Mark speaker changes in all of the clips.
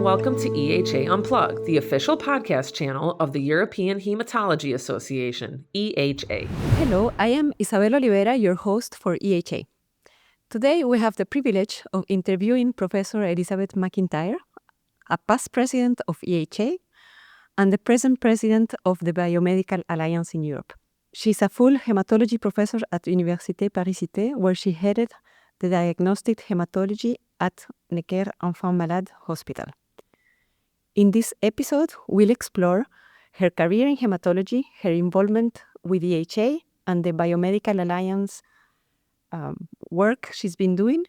Speaker 1: welcome to EHA Unplugged, the official podcast channel of the European Hematology Association, EHA.
Speaker 2: Hello, I am Isabel Olivera, your host for EHA. Today we have the privilege of interviewing Professor Elizabeth Macintyre, a past president of EHA and the present president of the Biomedical Alliance in Europe. She's a full hematology professor at Université Paris Cité, where she headed the diagnostic hematology at Necker Enfants Malades Hospital. In this episode, we'll explore her career in hematology, her involvement with EHA, and the Biomedical Alliance work she's been doing,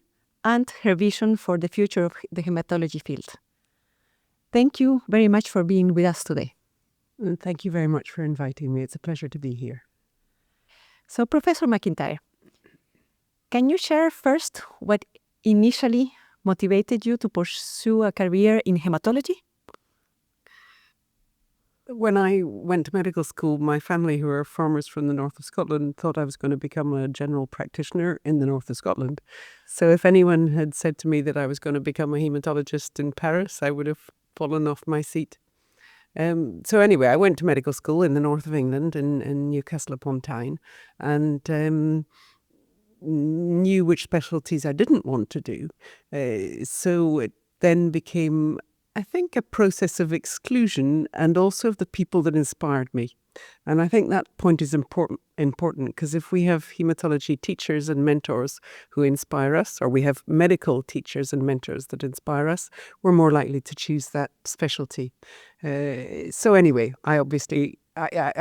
Speaker 2: and her vision for the future of the hematology field. Thank you very much for being with us today.
Speaker 3: And thank you very much for inviting me. It's a pleasure to be here.
Speaker 2: So, Professor Macintyre, can you share first what initially motivated you to pursue a career in hematology?
Speaker 3: When I went to medical school, my family, who are farmers from the north of Scotland, thought I was going to become a general practitioner in the north of Scotland. So if anyone had said to me that I was going to become a hematologist in Paris, I would have fallen off my seat. So anyway, I went to medical school in the north of England, in Newcastle upon Tyne, and knew which specialties I didn't want to do. So it then became, I think, a process of exclusion and also of the people that inspired me. And I think that point is important because if we have hematology teachers and mentors who inspire us, or we have medical teachers and mentors that inspire us, we're more likely to choose that specialty. So anyway, I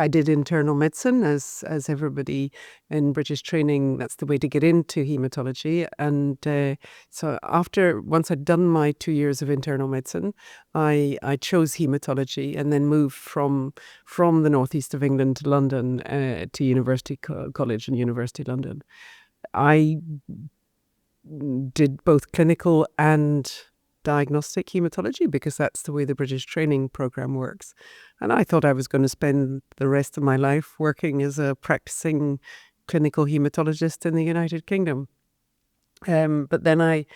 Speaker 3: did internal medicine as everybody in British training. That's the way to get into hematology. And so once I'd done my 2 years of internal medicine, I chose hematology and then moved from the northeast of England to London to University College and University London. I did both clinical and diagnostic hematology because that's the way the British training program works. And I thought I was going to spend the rest of my life working as a practicing clinical hematologist in the United Kingdom. But then I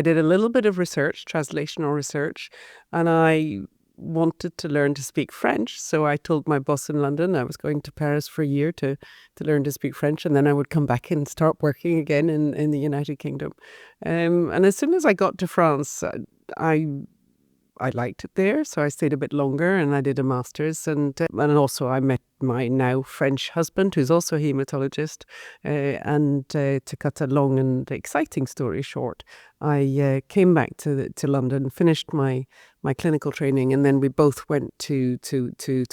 Speaker 3: did a little bit of research, translational research, and I wanted to learn to speak French. So I told my boss in London I was going to Paris for a year to learn to speak French, and then I would come back and start working again in the United Kingdom. And as soon as I got to France, I liked it there, so I stayed a bit longer and I did a master's. And also I met my now French husband, who's also a hematologist. And to cut a long and exciting story short, I came back to London, finished my clinical training, and then we both went to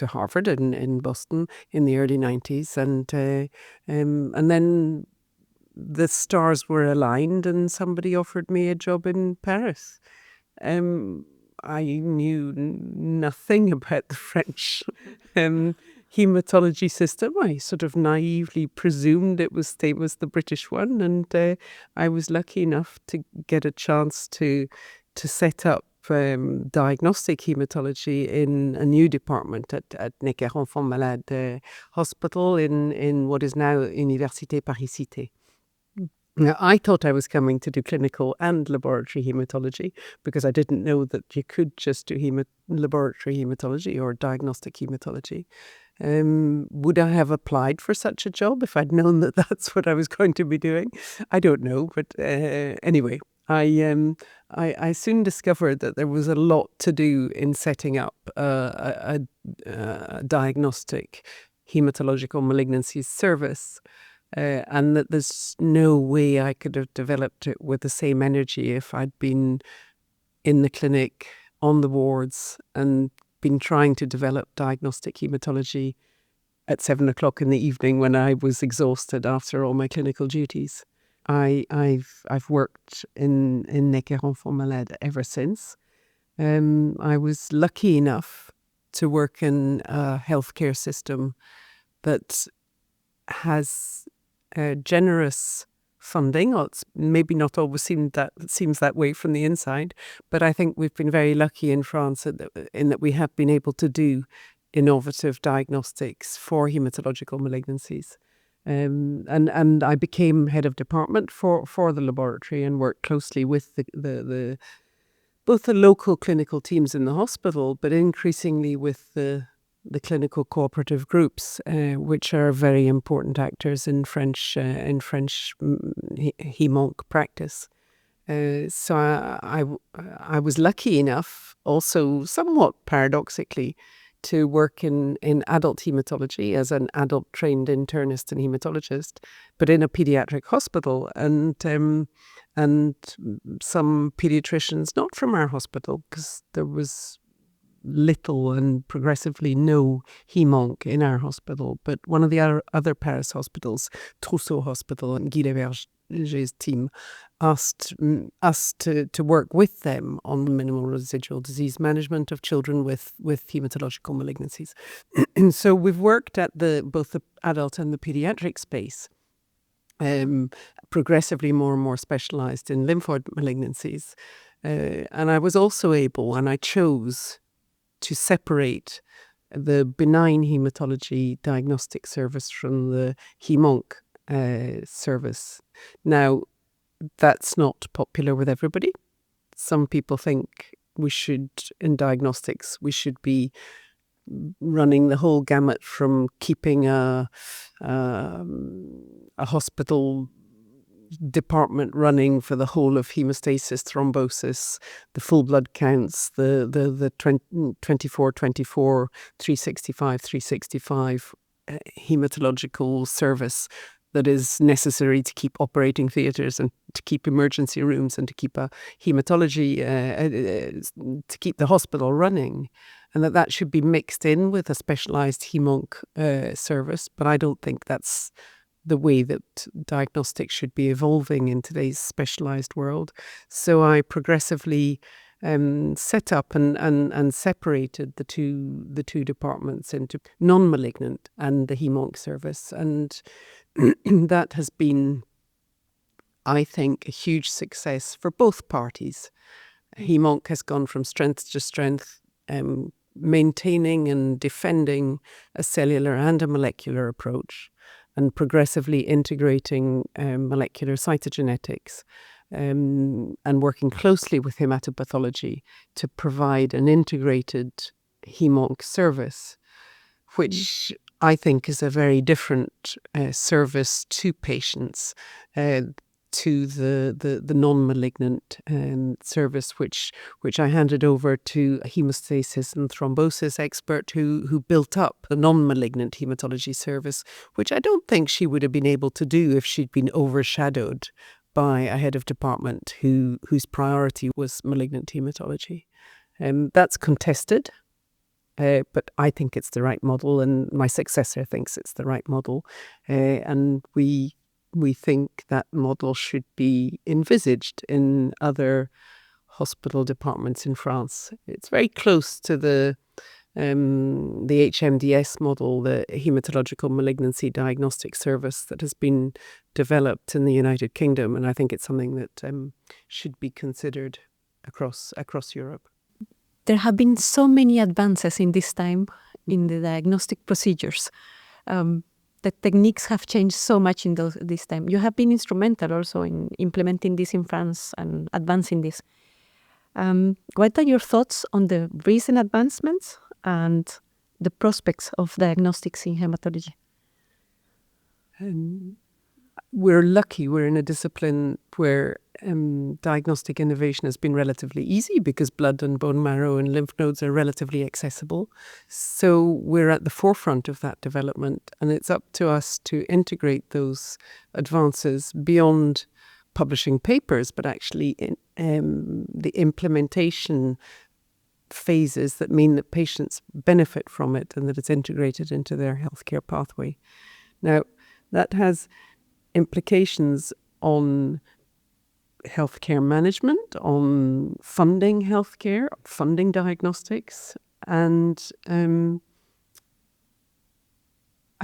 Speaker 3: Harvard in Boston in the early 90s. And then the stars were aligned and somebody offered me a job in Paris. I knew nothing about the French hematology system. I sort of naively presumed it was same as the British one, and I was lucky enough to get a chance to set up diagnostic hematology in a new department at Necker Enfants Malades Hospital in what is now Université Paris Cité. Now, I thought I was coming to do clinical and laboratory hematology because I didn't know that you could just do laboratory hematology or diagnostic hematology. Would I have applied for such a job if I'd known that that's what I was going to be doing? I don't know, but anyway, I soon discovered that there was a lot to do in setting up a diagnostic hematological malignancies service. And that there's no way I could have developed it with the same energy if I'd been in the clinic, on the wards, and been trying to develop diagnostic hematology at 7 o'clock in the evening when I was exhausted after all my clinical duties. I've worked in Necker Enfants Malades ever since. I was lucky enough to work in a healthcare system that has generous funding. Well, it's maybe not always seems that way from the inside, but I think we've been very lucky in France in that we have been able to do innovative diagnostics for hematological malignancies. And I became head of department for the laboratory and worked closely with the both the local clinical teams in the hospital, but increasingly with the clinical cooperative groups, which are very important actors in French hemonc practice. So I was lucky enough, also somewhat paradoxically, to work in adult hematology as an adult trained internist and hematologist, but in a pediatric hospital, and some pediatricians, not from our hospital, because there was little and progressively no hemonc in our hospital, but one of the other Paris hospitals, Trousseau Hospital, and Guy Léverger's team asked us to work with them on minimal residual disease management of children with hematological malignancies. And so we've worked at both the adult and the pediatric space, progressively more and more specialized in lymphoid malignancies. And I was also able, and I chose to separate the benign hematology diagnostic service from the hemonc service. Now, that's not popular with everybody. Some people think in diagnostics, we should be running the whole gamut from keeping a hospital department running for the whole of hemostasis, thrombosis, the full blood counts, the 24, 365, 365 hematological service that is necessary to keep operating theatres and to keep emergency rooms and to keep a hematology, to keep the hospital running, and that should be mixed in with a specialised hemonc service. But I don't think that's the way that diagnostics should be evolving in today's specialised world. So I progressively set up and separated the two departments into non-malignant and the hemonc service, and that has been, I think, a huge success for both parties. Hemonc has gone from strength to strength, maintaining and defending a cellular and a molecular approach, and progressively integrating molecular cytogenetics, and working closely with hematopathology to provide an integrated hemonc service, which I think is a very different service to patients, to the non-malignant service, which I handed over to a hemostasis and thrombosis expert who built up the non-malignant hematology service, which I don't think she would have been able to do if she'd been overshadowed by a head of department whose priority was malignant hematology. That's contested. But I think it's the right model, and my successor thinks it's the right model, and we think that model should be envisaged in other hospital departments in France. It's very close to the HMDS model, the hematological malignancy diagnostic service that has been developed in the United Kingdom, and I think it's something that should be considered across Europe.
Speaker 2: There have been so many advances in this time in the diagnostic procedures. The techniques have changed so much in this time. You have been instrumental also in implementing this in France and advancing this. What are your thoughts on the recent advancements and the prospects of diagnostics in hematology?
Speaker 3: We're lucky. We're in a discipline where diagnostic innovation has been relatively easy because blood and bone marrow and lymph nodes are relatively accessible. So we're at the forefront of that development, and it's up to us to integrate those advances beyond publishing papers, but actually in the implementation phases that mean that patients benefit from it and that it's integrated into their healthcare pathway. Now, that has implications on healthcare management, on funding healthcare, funding diagnostics, and I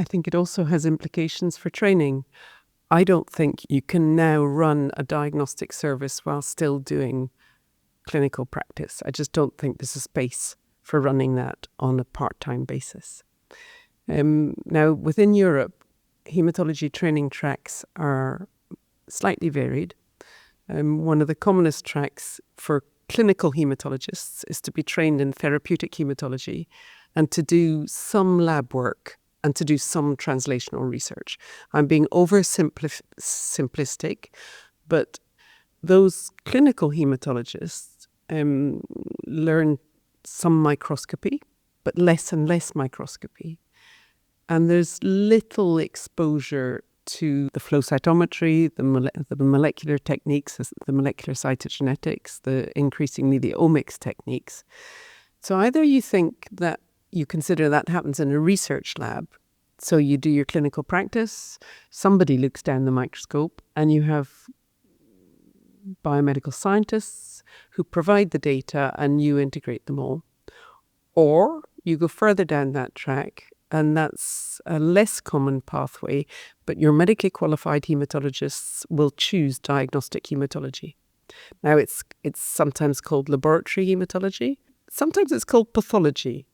Speaker 3: think it also has implications for training. I don't think you can now run a diagnostic service while still doing clinical practice. I just don't think there's a space for running that on a part-time basis. Now, within Europe, hematology training tracks are slightly varied. One of the commonest tracks for clinical hematologists is to be trained in therapeutic hematology and to do some lab work and to do some translational research. I'm being simplistic, but those clinical hematologists learn some microscopy, but less and less microscopy. And there's little exposure to the flow cytometry, the molecular techniques, the molecular cytogenetics, increasingly the omics techniques. So either you think that you consider that happens in a research lab, so you do your clinical practice, somebody looks down the microscope, and you have biomedical scientists who provide the data and you integrate them all. Or you go further down that track, and that's a less common pathway, but your medically qualified hematologists will choose diagnostic hematology. Now, it's sometimes called laboratory hematology. Sometimes it's called pathology.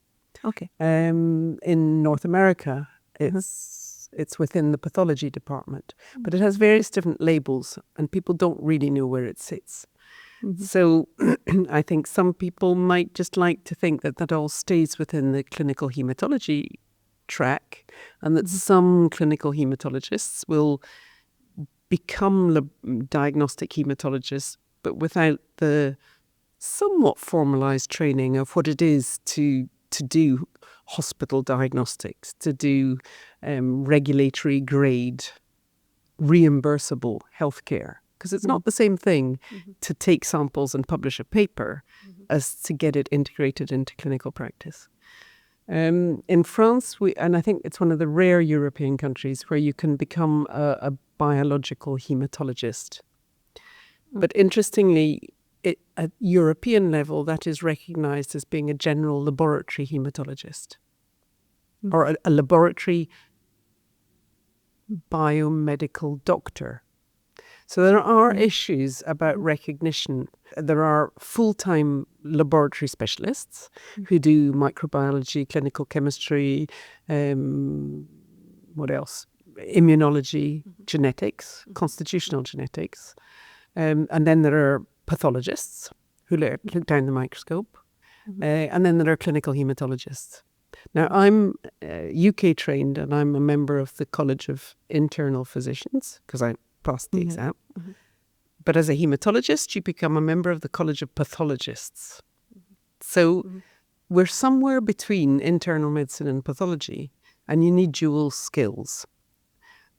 Speaker 2: Okay.
Speaker 3: In North America, it's within the pathology department, but it has various different labels, and people don't really know where it sits. So I think some people might just like to think that all stays within the clinical hematology track, and that some clinical hematologists will become diagnostic hematologists, but without the somewhat formalized training of what it is to do hospital diagnostics, to do regulatory grade, reimbursable healthcare. Because it's not the same thing to take samples and publish a paper as to get it integrated into clinical practice. In France, and I think it's one of the rare European countries where you can become a biological hematologist. But interestingly, at European level, that is recognized as being a general laboratory hematologist or a laboratory biomedical doctor. So there are issues about recognition. There are full-time laboratory specialists who do microbiology, clinical chemistry, what else? Immunology, genetics, constitutional genetics. And then there are pathologists who look down the microscope. And then there are clinical hematologists. Now, I'm UK trained, and I'm a member of the College of Internal Physicians because I passed the exam. But as a hematologist, you become a member of the College of Pathologists. So we're somewhere between internal medicine and pathology, and you need dual skills.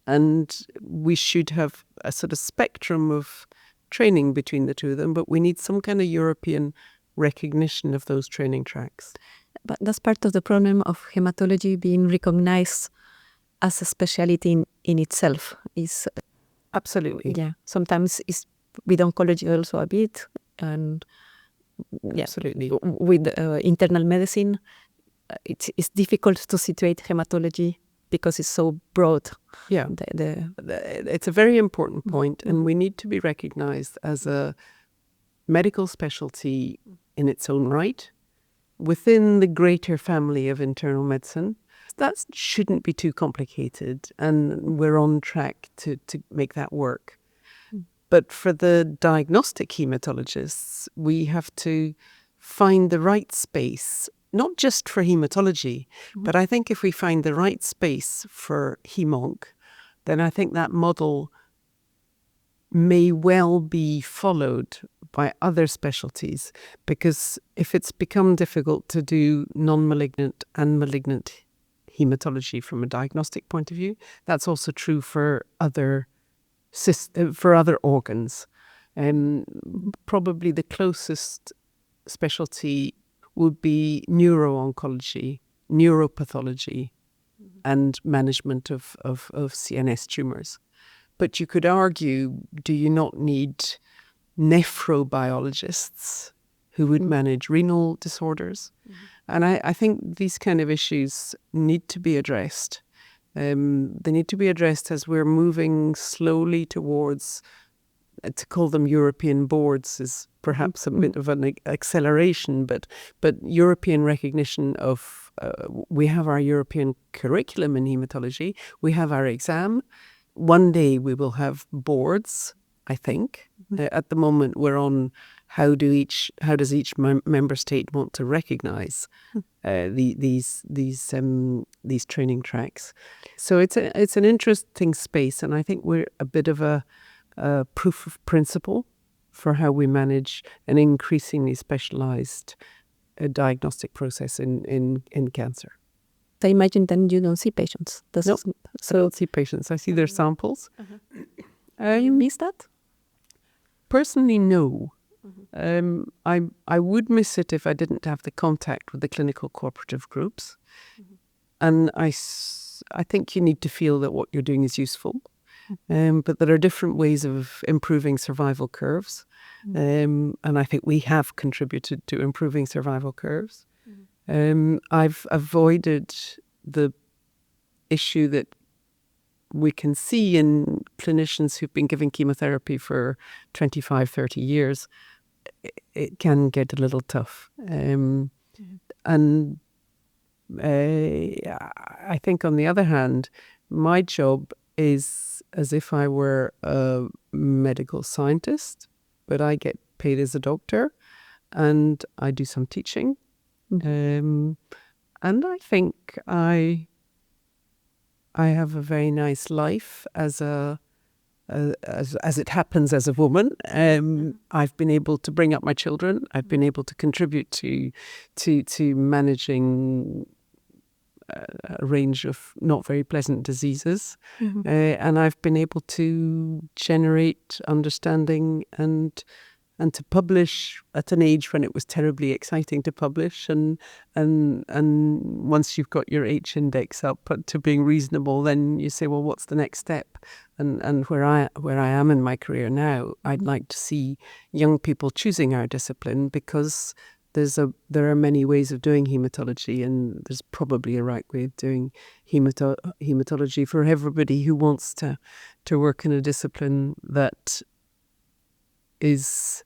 Speaker 3: And we should have a sort of spectrum of training between the two of them, but we need some kind of European recognition of those training tracks.
Speaker 2: But that's part of the problem of hematology being recognized as a specialty in itself.
Speaker 3: Absolutely.
Speaker 2: Yeah, sometimes it's with oncology also a bit, and
Speaker 3: absolutely
Speaker 2: with internal medicine, it's difficult to situate hematology because it's so broad.
Speaker 3: Yeah, it's a very important point, and we need to be recognized as a medical specialty in its own right within the greater family of internal medicine. That shouldn't be too complicated, and we're on track to make that work. But for the diagnostic hematologists, we have to find the right space, not just for hematology, but I think if we find the right space for hemonc, then I think that model may well be followed by other specialties, because if it's become difficult to do non-malignant and malignant hematology from a diagnostic point of view, that's also true for other organs. Probably the closest specialty would be neuro-oncology, neuropathology, and management of CNS tumours. But you could argue, do you not need nephrobiologists who would manage renal disorders? And I think these kind of issues need to be addressed. They need to be addressed as we're moving slowly towards, to call them European boards is perhaps a bit of an acceleration, but European recognition of we have our European curriculum in hematology. We have our exam. One day we will have boards, I think. At the moment, we're on how does each member state want to recognise these training tracks. So it's an interesting space, and I think we're a bit of a proof of principle for how we manage an increasingly specialised diagnostic process in cancer.
Speaker 2: I imagine then you don't see patients.
Speaker 3: No, I don't see patients. I see their samples.
Speaker 2: You miss that?
Speaker 3: Personally, no. I would miss it if I didn't have the contact with the clinical cooperative groups. And I think you need to feel that what you're doing is useful. But there are different ways of improving survival curves. And I think we have contributed to improving survival curves. I've avoided the issue that we can see in clinicians who've been giving chemotherapy for 25, 30 years. It can get a little tough. And I think, on the other hand, my job is as if I were a medical scientist, but I get paid as a doctor and I do some teaching. And I think I have a very nice life as it happens as a woman. I've been able to bring up my children. I've been able to contribute to managing a range of not very pleasant diseases. And I've been able to generate understanding and to publish at an age when it was terribly exciting to publish. And once you've got your H index up to being reasonable, then you say, well, what's the next step? And where I am in my career now, I'd like to see young people choosing our discipline, because there are many ways of doing hematology, and there's probably a right way of doing hematology for everybody who wants to work in a discipline that is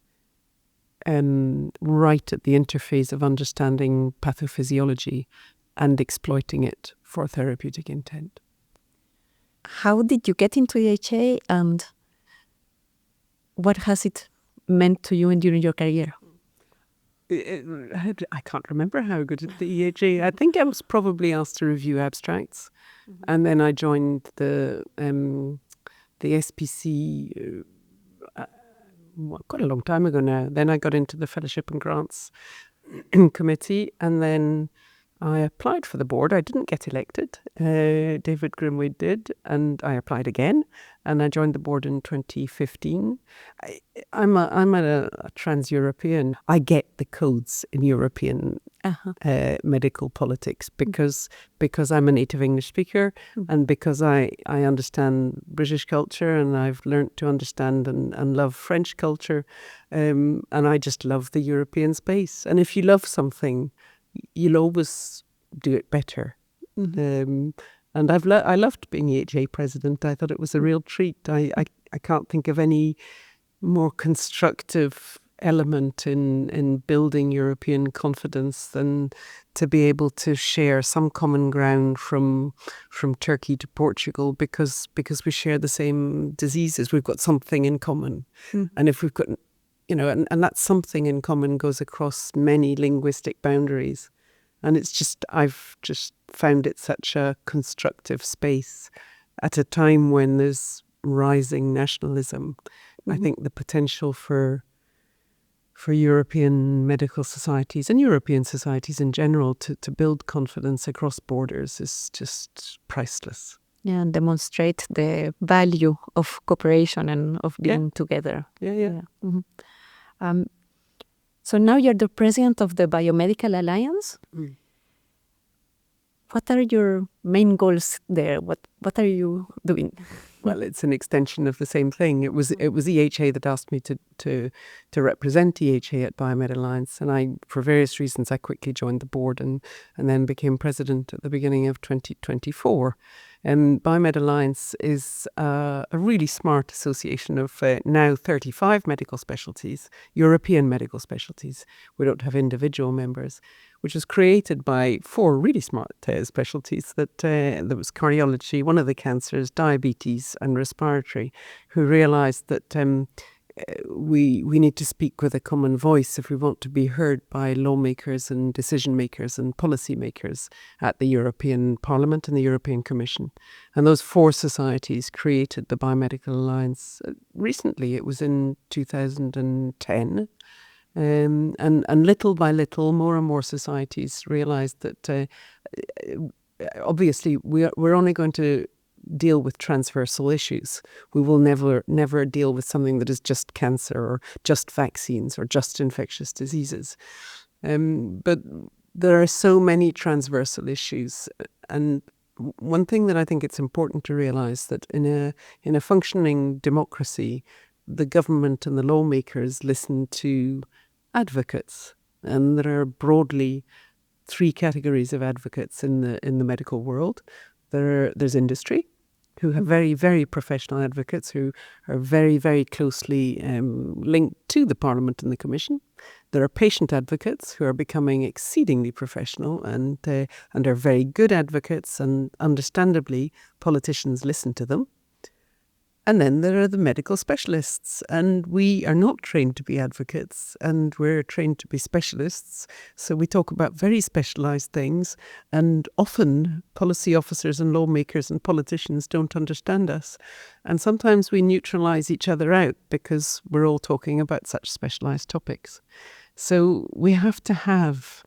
Speaker 3: right at the interface of understanding pathophysiology and exploiting it for therapeutic intent.
Speaker 2: How did you get into EHA, and what has it meant to you during your career?
Speaker 3: I can't remember how I got into the EHA. I think I was probably asked to review abstracts, and then I joined the SPC quite a long time ago now. Then I got into the Fellowship and Grants Committee, and then I applied for the board. I didn't get elected. David Grimwade did, and I applied again, and I joined the board in 2015. I'm a trans-European. I get the codes in European medical politics because I'm a native English speaker, and because I understand British culture, and I've learnt to understand and love French culture, and I just love the European space. And if you love something, you'll always do it better. And I loved being EHA president. I thought it was a real treat. I can't think of any more constructive element in building European confidence than to be able to share some common ground from Turkey to Portugal, because we share the same diseases. We've got something in common. And if we've got, and that something in common goes across many linguistic boundaries. And I've just found it such a constructive space at a time when there's rising nationalism. I think the potential for European medical societies and European societies in general to build confidence across borders is just priceless.
Speaker 2: Yeah, and demonstrate the value of cooperation and of being together.
Speaker 3: Yeah.
Speaker 2: So now you're the president of the Biomedical Alliance. What are your main goals there? What are you doing?
Speaker 3: Well, it's an extension of the same thing. It was EHA that asked me to represent EHA at Biomedical Alliance, and for various reasons, I quickly joined the board and then became president at the beginning of 2024. Biomed Alliance is a really smart association of now 35 medical specialties, European medical specialties. We don't have individual members, which was created by 4 really smart specialties that there was cardiology, one of the cancers, diabetes and respiratory, who realized that we need to speak with a common voice if we want to be heard by lawmakers and decision makers and policy makers at the European Parliament and the European Commission. And those 4 societies created the Biomedical Alliance. Recently, it was in 2010. And little by little, more and more societies realized that obviously we're only going to deal with transversal issues. We will never deal with something that is just cancer or just vaccines or just infectious diseases. But there are so many transversal issues. And one thing that I think it's important to realize that in a functioning democracy, the government and the lawmakers listen to advocates. And there are broadly 3 categories of advocates in the medical world. There's industry, who have very, very professional advocates who are very, very closely linked to the Parliament and the Commission. There are patient advocates who are becoming exceedingly professional and are very good advocates, and understandably politicians listen to them. And then there are the medical specialists, and we are not trained to be advocates, and we're trained to be specialists. So we talk about very specialised things, and often policy officers and lawmakers and politicians don't understand us. And sometimes we neutralise each other out because we're all talking about such specialised topics. So we have to have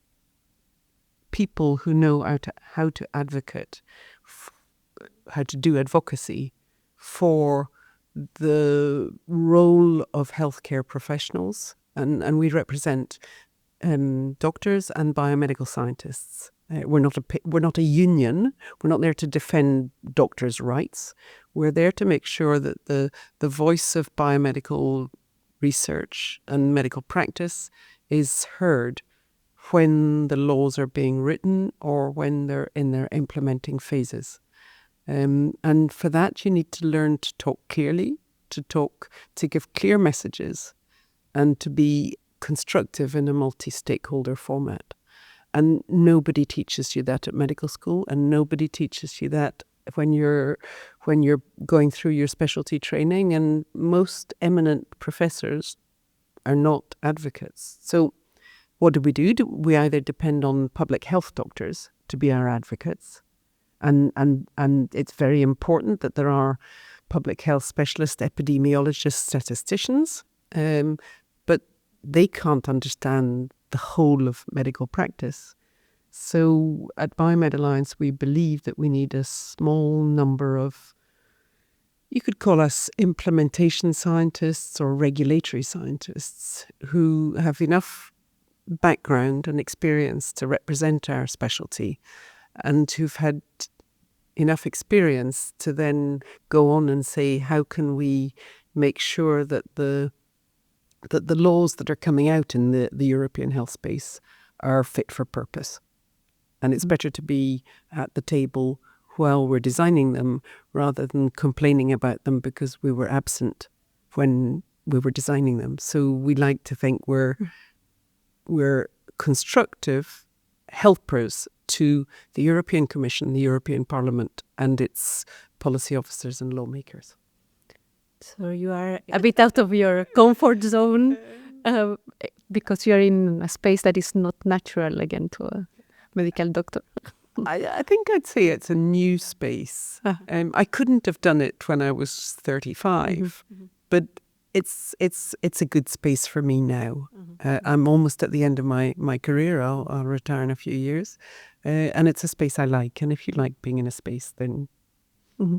Speaker 3: people who know how to advocate, how to do advocacy for the role of healthcare professionals, and we represent doctors and biomedical scientists. We're not a union. We're not there to defend doctors' rights. We're there to make sure that the voice of biomedical research and medical practice is heard when the laws are being written or when they're in their implementing phases. And for that, you need to learn to talk clearly, to give clear messages, and to be constructive in a multi-stakeholder format. And nobody teaches you that at medical school, and nobody teaches you that when you're going through your specialty training. And most eminent professors are not advocates. So what do? We either depend on public health doctors to be our advocates. And it's very important that there are public health specialists, epidemiologists, statisticians, but they can't understand the whole of medical practice. So at Biomed Alliance, we believe that we need a small number of, you could call us implementation scientists or regulatory scientists, who have enough background and experience to represent our specialty, and who've had enough experience to then go on and say, how can we make sure that the laws that are coming out in the European health space are fit for purpose. And it's better to be at the table while we're designing them rather than complaining about them because we were absent when we were designing them. So we like to think we're constructive helpers to the European Commission, the European Parliament, and its policy officers and lawmakers.
Speaker 2: So you are a bit out of your comfort zone because you're in a space that is not natural again to a medical doctor.
Speaker 3: I think I'd say it's a new space. I couldn't have done it when I was 35, but it's a good space for me now. I'm almost at the end of my career. I'll retire in a few years. And it's a space I like. And if you like being in a space, then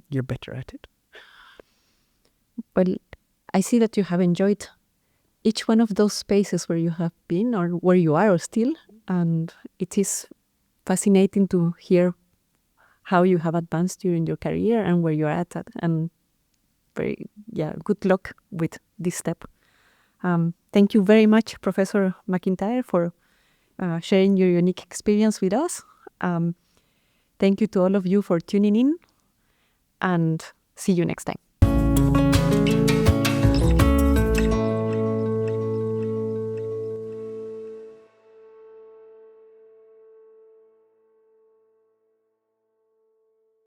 Speaker 3: you're better at it.
Speaker 2: Well, I see that you have enjoyed each one of those spaces where you have been or where you are still. And it is fascinating to hear how you have advanced during your career and where you're at. And good luck with this step. Thank you very much, Professor Macintyre, for sharing your unique experience with us. Thank you to all of you for tuning in. and see you next time.